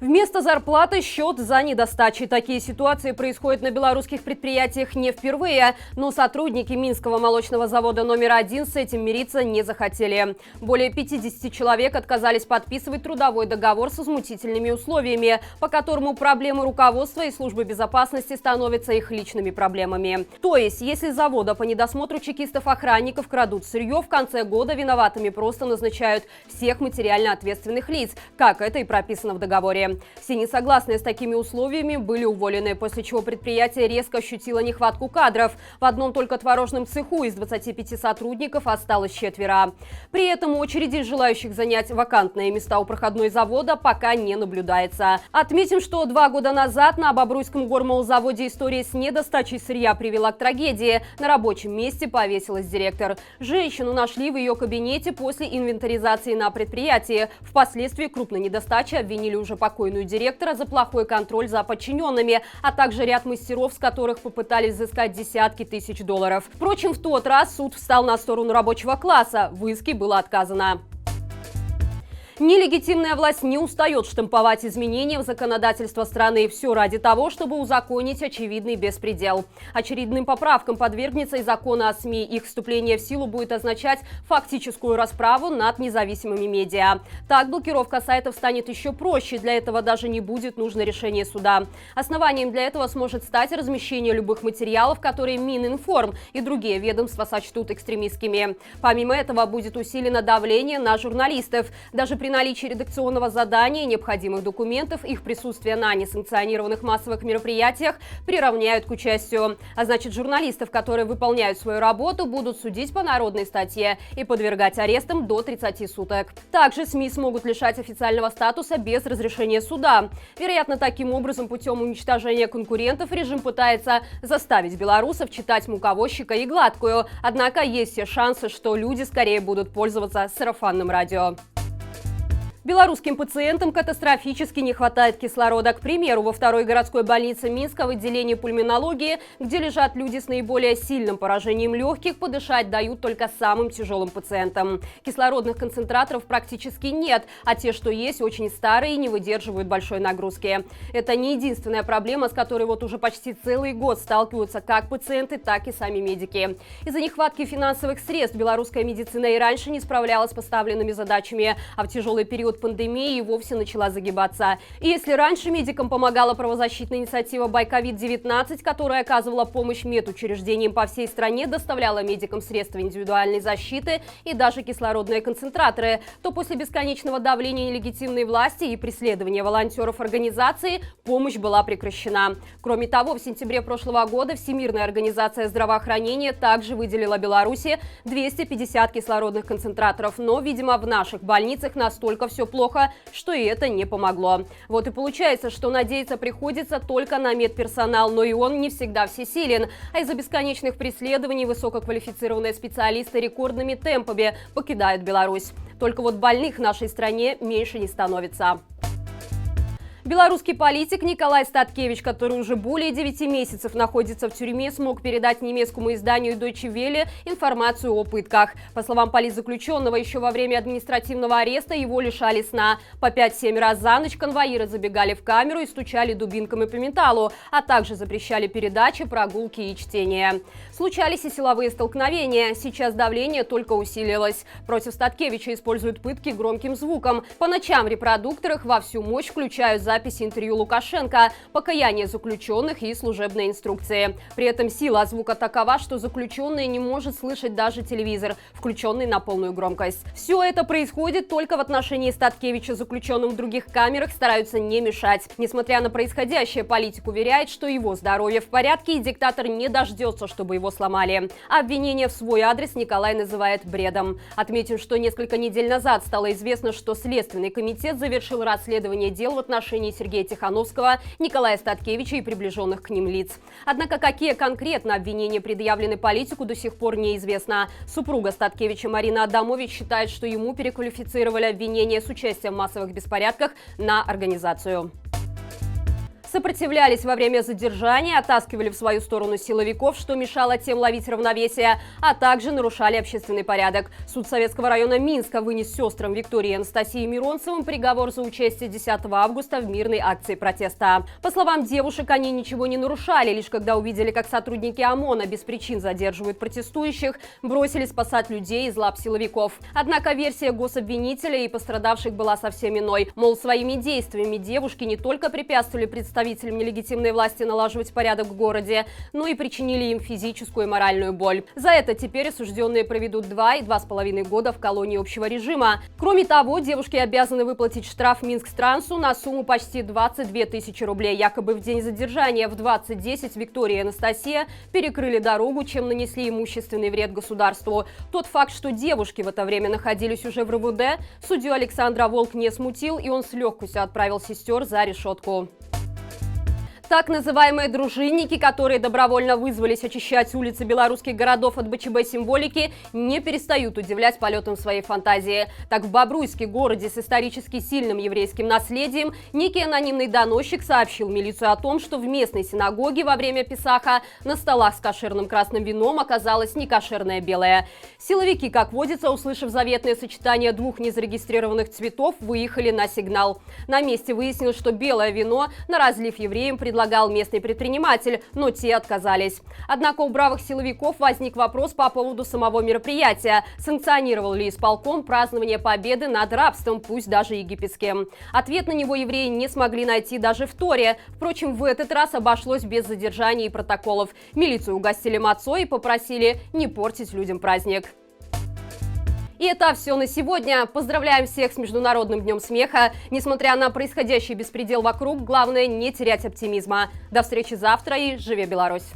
Вместо зарплаты счет за недостачи. Такие ситуации происходят на белорусских предприятиях не впервые, но сотрудники Минского молочного завода номер 1 с этим мириться не захотели. Более 50 человек отказались подписывать трудовой договор с возмутительными условиями, по которому проблемы руководства и службы безопасности становятся их личными проблемами. То есть, если с завода по недосмотру чекистов-охранников крадут сырье, в конце года виноватыми просто назначают всех материально ответственных лиц, как это и прописано в договоре. Все несогласные с такими условиями были уволены, после чего предприятие резко ощутило нехватку кадров. В одном только творожном цеху из 25 сотрудников осталось 4. При этом очереди желающих занять вакантные места у проходной завода пока не наблюдается. Отметим, что 2 года назад на Бобруйском гормолзаводе история с недостачей сырья привела к трагедии. На рабочем месте повесилась директор. Женщину нашли в ее кабинете после инвентаризации на предприятии. Впоследствии крупной недостачи обвинили уже покойную директора за плохой контроль за подчиненными, а также ряд мастеров, с которых попытались взыскать десятки тысяч долларов. Впрочем, в тот раз суд встал на сторону рабочего класса. В иске было отказано. Нелегитимная власть не устает штамповать изменения в законодательство страны. Все ради того, чтобы узаконить очевидный беспредел. Очередным поправкам подвергнется и закон о СМИ. Их вступление в силу будет означать фактическую расправу над независимыми медиа. Так, блокировка сайтов станет еще проще. Для этого даже не будет нужно решение суда. Основанием для этого сможет стать размещение любых материалов, которые Мининформ и другие ведомства сочтут экстремистскими. Помимо этого, будет усилено давление на журналистов. Даже при наличии редакционного задания и необходимых документов их присутствие на несанкционированных массовых мероприятиях приравняют к участию. А значит, журналистов, которые выполняют свою работу, будут судить по народной статье и подвергать арестам до 30 суток. Также СМИ смогут лишать официального статуса без разрешения суда. Вероятно, таким образом, путем уничтожения конкурентов, режим пытается заставить белорусов читать «Муковозчика» и «Гладкую». Однако есть все шансы, что люди скорее будут пользоваться сарафанным радио. Белорусским пациентам катастрофически не хватает кислорода. К примеру, во второй городской больнице Минска в отделении пульмонологии, где лежат люди с наиболее сильным поражением легких, подышать дают только самым тяжелым пациентам. Кислородных концентраторов практически нет, а те, что есть, очень старые и не выдерживают большой нагрузки. Это не единственная проблема, с которой вот уже почти целый год сталкиваются как пациенты, так и сами медики. Из-за нехватки финансовых средств белорусская медицина и раньше не справлялась с поставленными задачами, а в тяжелый период пандемии и вовсе начала загибаться. И если раньше медикам помогала правозащитная инициатива «Байковид-19», которая оказывала помощь медучреждениям по всей стране, доставляла медикам средства индивидуальной защиты и даже кислородные концентраторы, то после бесконечного давления нелегитимной власти и преследования волонтеров организации помощь была прекращена. Кроме того, в сентябре прошлого года Всемирная организация здравоохранения также выделила Беларуси 250 кислородных концентраторов, но, видимо, в наших больницах настолько все плохо, что и это не помогло. Вот и получается, что надеяться приходится только на медперсонал, но и он не всегда всесилен. А из-за бесконечных преследований высококвалифицированные специалисты рекордными темпами покидают Беларусь. Только вот больных в нашей стране меньше не становится. Белорусский политик Николай Статкевич, который уже более 9 месяцев находится в тюрьме, смог передать немецкому изданию Deutsche Welle информацию о пытках. По словам политзаключенного, еще во время административного ареста его лишали сна. По 5-7 раз за ночь конвоиры забегали в камеру и стучали дубинками по металлу, а также запрещали передачи, прогулки и чтение. Случались и силовые столкновения. Сейчас давление только усилилось. Против Статкевича используют пытки громким звуком. По ночам в репродукторах во всю мощь включают записи интервью Лукашенко, покаяние заключенных и служебные инструкции. При этом сила звука такова, что заключенный не может слышать даже телевизор, включенный на полную громкость. Все это происходит только в отношении Статкевича. Заключенным в других камерах стараются не мешать. Несмотря на происходящее, политик уверяет, что его здоровье в порядке и диктатор не дождется, чтобы его сломали. Обвинение в свой адрес Николай называет бредом. Отметим, что несколько недель назад стало известно, что Следственный комитет завершил расследование дел в отношении Сергея Тихановского, Николая Статкевича и приближенных к ним лиц. Однако какие конкретно обвинения предъявлены политику, до сих пор неизвестно. Супруга Статкевича Марина Адамович считает, что ему переквалифицировали обвинения с участием в массовых беспорядках на организацию. Сопротивлялись во время задержания, оттаскивали в свою сторону силовиков, что мешало тем ловить равновесие, а также нарушали общественный порядок. Суд Советского района Минска вынес сестрам Виктории и Анастасии Миронцевым приговор за участие 10 августа в мирной акции протеста. По словам девушек, они ничего не нарушали, лишь когда увидели, как сотрудники ОМОНа без причин задерживают протестующих, бросились спасать людей из лап силовиков. Однако версия гособвинителя и пострадавших была совсем иной. Мол, своими действиями девушки не только препятствовали представителям нелегитимной власти налаживать порядок в городе, но и причинили им физическую и моральную боль. За это теперь осужденные проведут 2 и 2,5 года в колонии общего режима. Кроме того, девушки обязаны выплатить штраф Минсктрансу на сумму почти 22 тысячи рублей. Якобы в день задержания в 20:10 Виктория и Анастасия перекрыли дорогу, чем нанесли имущественный вред государству. Тот факт, что девушки в это время находились уже в РУВД, судью Александра Волк не смутил, и он с легкостью отправил сестер за решетку. Так называемые дружинники, которые добровольно вызвались очищать улицы белорусских городов от БЧБ-символики, не перестают удивлять полетом своей фантазии. Так, в Бобруйске, городе с исторически сильным еврейским наследием, некий анонимный доносчик сообщил милицию о том, что в местной синагоге во время Песаха на столах с кошерным красным вином оказалось некошерное белое. Силовики, как водится, услышав заветное сочетание 2 незарегистрированных цветов, выехали на сигнал. На месте выяснилось, что белое вино на разлив евреям предлагал местный предприниматель, но те отказались. Однако у бравых силовиков возник вопрос по поводу самого мероприятия. Санкционировал ли исполком празднование победы над рабством, пусть даже египетским? Ответ на него евреи не смогли найти даже в Торе. Впрочем, в этот раз обошлось без задержаний и протоколов. Милицию угостили мацой и попросили не портить людям праздник. И это все на сегодня. Поздравляем всех с Международным днем смеха. Несмотря на происходящий беспредел вокруг, главное не терять оптимизма. До встречи завтра и живи Беларусь!